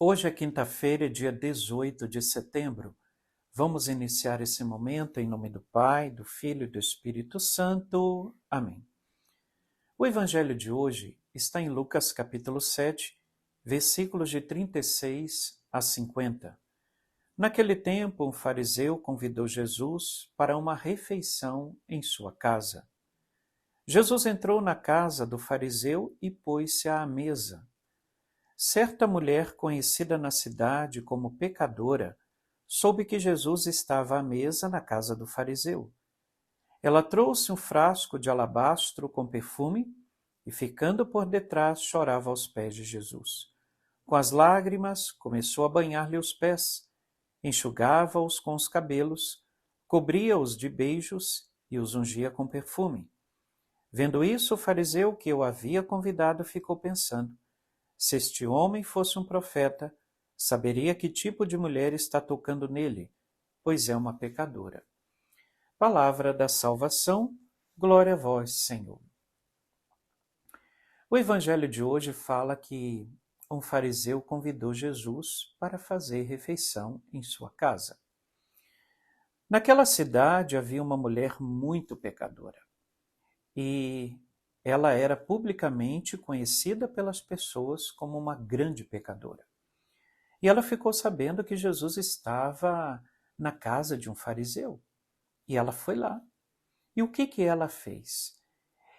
Hoje é quinta-feira, dia 18 de setembro. Vamos iniciar esse momento em nome do Pai, do Filho e do Espírito Santo. Amém. O evangelho de hoje está em Lucas capítulo 7, versículos de 36 a 50. Naquele tempo, um fariseu convidou Jesus para uma refeição em sua casa. Jesus entrou na casa do fariseu e pôs-se à mesa. Certa mulher conhecida na cidade como pecadora soube que Jesus estava à mesa na casa do fariseu. Ela trouxe um frasco de alabastro com perfume e, ficando por detrás, chorava aos pés de Jesus. Com as lágrimas, começou a banhar-lhe os pés, enxugava-os com os cabelos, cobria-os de beijos e os ungia com perfume. Vendo isso, o fariseu que o havia convidado ficou pensando: se este homem fosse um profeta, saberia que tipo de mulher está tocando nele, pois é uma pecadora. Palavra da salvação, glória a vós, Senhor. O evangelho de hoje fala que um fariseu convidou Jesus para fazer refeição em sua casa. Naquela cidade havia uma mulher muito pecadora e ela era publicamente conhecida pelas pessoas como uma grande pecadora. E ela ficou sabendo que Jesus estava na casa de um fariseu. E ela foi lá. E o que ela fez?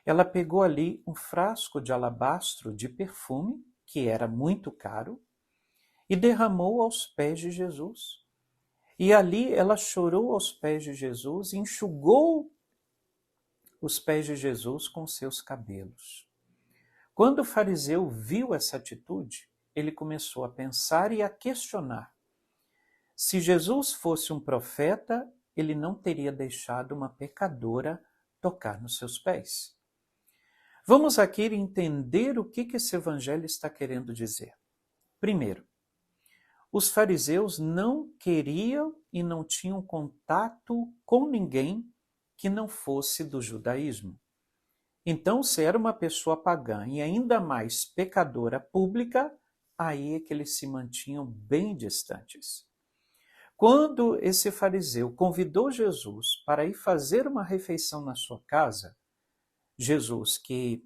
Ela pegou ali um frasco de alabastro de perfume, que era muito caro, e derramou aos pés de Jesus. E ali ela chorou aos pés de Jesus e enxugou os pés de Jesus com seus cabelos. Quando o fariseu viu essa atitude, ele começou a pensar e a questionar. Se Jesus fosse um profeta, ele não teria deixado uma pecadora tocar nos seus pés. Vamos aqui entender o que esse evangelho está querendo dizer. Primeiro, os fariseus não queriam e não tinham contato com ninguém que não fosse do judaísmo. Então, se era uma pessoa pagã e ainda mais pecadora pública, aí é que eles se mantinham bem distantes. Quando esse fariseu convidou Jesus para ir fazer uma refeição na sua casa, Jesus, que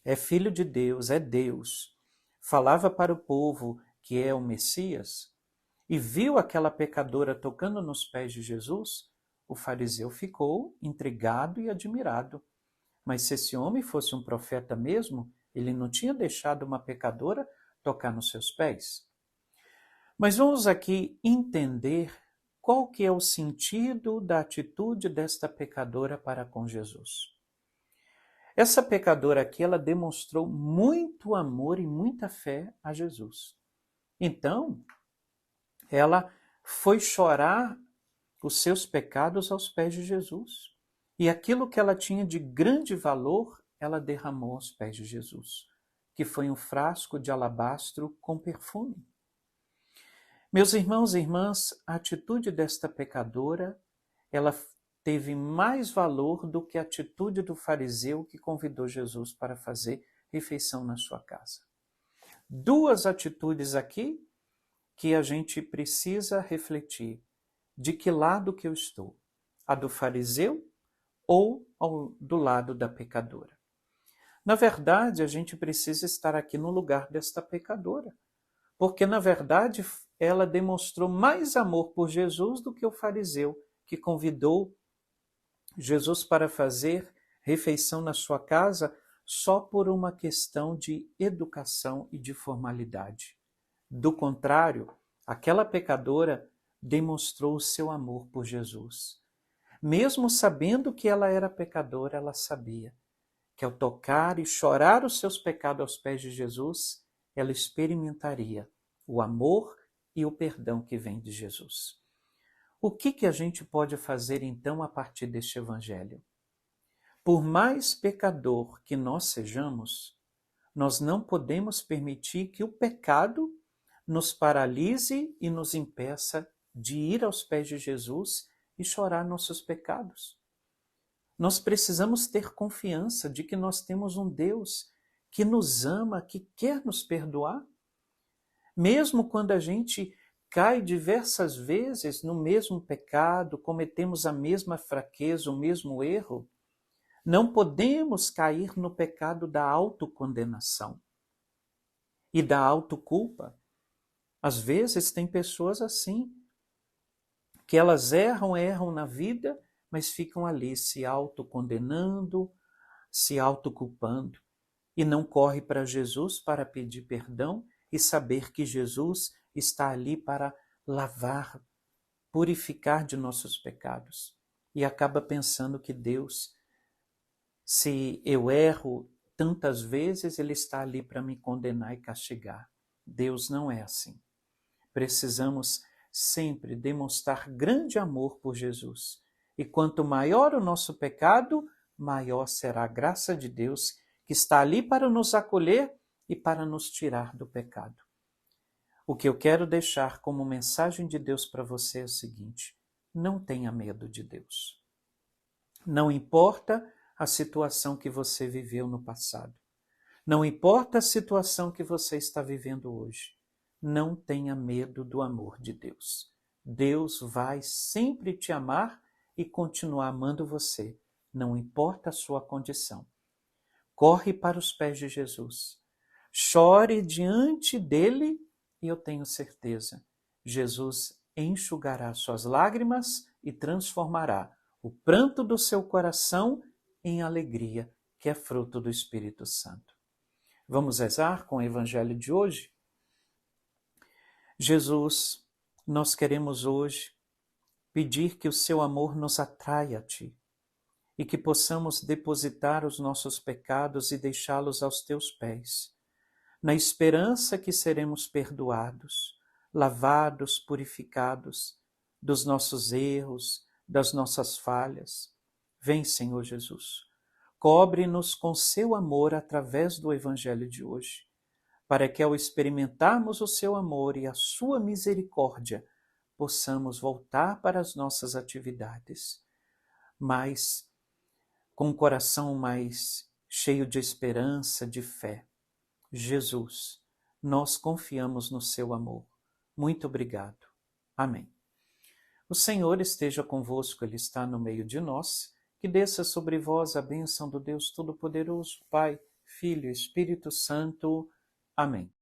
é filho de Deus, é Deus, falava para o povo que é o Messias, e viu aquela pecadora tocando nos pés de Jesus, o fariseu ficou intrigado e admirado. Mas se esse homem fosse um profeta mesmo, ele não tinha deixado uma pecadora tocar nos seus pés. Mas vamos aqui entender qual que é o sentido da atitude desta pecadora para com Jesus. Essa pecadora aqui, ela demonstrou muito amor e muita fé a Jesus. Então, ela foi chorar os seus pecados aos pés de Jesus. E aquilo que ela tinha de grande valor, ela derramou aos pés de Jesus, que foi um frasco de alabastro com perfume. Meus irmãos e irmãs, a atitude desta pecadora, ela teve mais valor do que a atitude do fariseu que convidou Jesus para fazer refeição na sua casa. Duas atitudes aqui que a gente precisa refletir. De que lado que eu estou? A do fariseu ou do lado da pecadora? Na verdade, a gente precisa estar aqui no lugar desta pecadora, porque, na verdade, ela demonstrou mais amor por Jesus do que o fariseu, que convidou Jesus para fazer refeição na sua casa só por uma questão de educação e de formalidade. Do contrário, aquela pecadora demonstrou o seu amor por Jesus. Mesmo sabendo que ela era pecadora, ela sabia que ao tocar e chorar os seus pecados aos pés de Jesus, ela experimentaria o amor e o perdão que vem de Jesus. O que a gente pode fazer então a partir deste evangelho? Por mais pecador que nós sejamos, nós não podemos permitir que o pecado nos paralise e nos impeça de ir aos pés de Jesus e chorar nossos pecados. Nós precisamos ter confiança de que nós temos um Deus que nos ama, que quer nos perdoar. Mesmo quando a gente cai diversas vezes no mesmo pecado, cometemos a mesma fraqueza, o mesmo erro, não podemos cair no pecado da autocondenação e da autoculpa. Às vezes tem pessoas assim, que elas erram na vida, mas ficam ali se autocondenando, se autoculpando e não corre para Jesus para pedir perdão e saber que Jesus está ali para lavar, purificar de nossos pecados. E acaba pensando que Deus, se eu erro tantas vezes, Ele está ali para me condenar e castigar. Deus não é assim. Precisamos sempre demonstrar grande amor por Jesus. E quanto maior o nosso pecado, maior será a graça de Deus, que está ali para nos acolher e para nos tirar do pecado. O que eu quero deixar como mensagem de Deus para você é o seguinte: não tenha medo de Deus. Não importa a situação que você viveu no passado. Não importa a situação que você está vivendo hoje. Não tenha medo do amor de Deus. Deus vai sempre te amar e continuar amando você, não importa a sua condição. Corre para os pés de Jesus. Chore diante dele e eu tenho certeza, Jesus enxugará suas lágrimas e transformará o pranto do seu coração em alegria, que é fruto do Espírito Santo. Vamos rezar com o Evangelho de hoje? Jesus, nós queremos hoje pedir que o seu amor nos atraia a ti e que possamos depositar os nossos pecados e deixá-los aos teus pés, na esperança que seremos perdoados, lavados, purificados dos nossos erros, das nossas falhas. Vem, Senhor Jesus, cobre-nos com seu amor através do Evangelho de hoje, para que ao experimentarmos o seu amor e a sua misericórdia, possamos voltar para as nossas atividades, mas com um coração mais cheio de esperança, de fé. Jesus, nós confiamos no seu amor. Muito obrigado. Amém. O Senhor esteja convosco, Ele está no meio de nós. Que desça sobre vós a bênção do Deus Todo-Poderoso, Pai, Filho e Espírito Santo. Amém.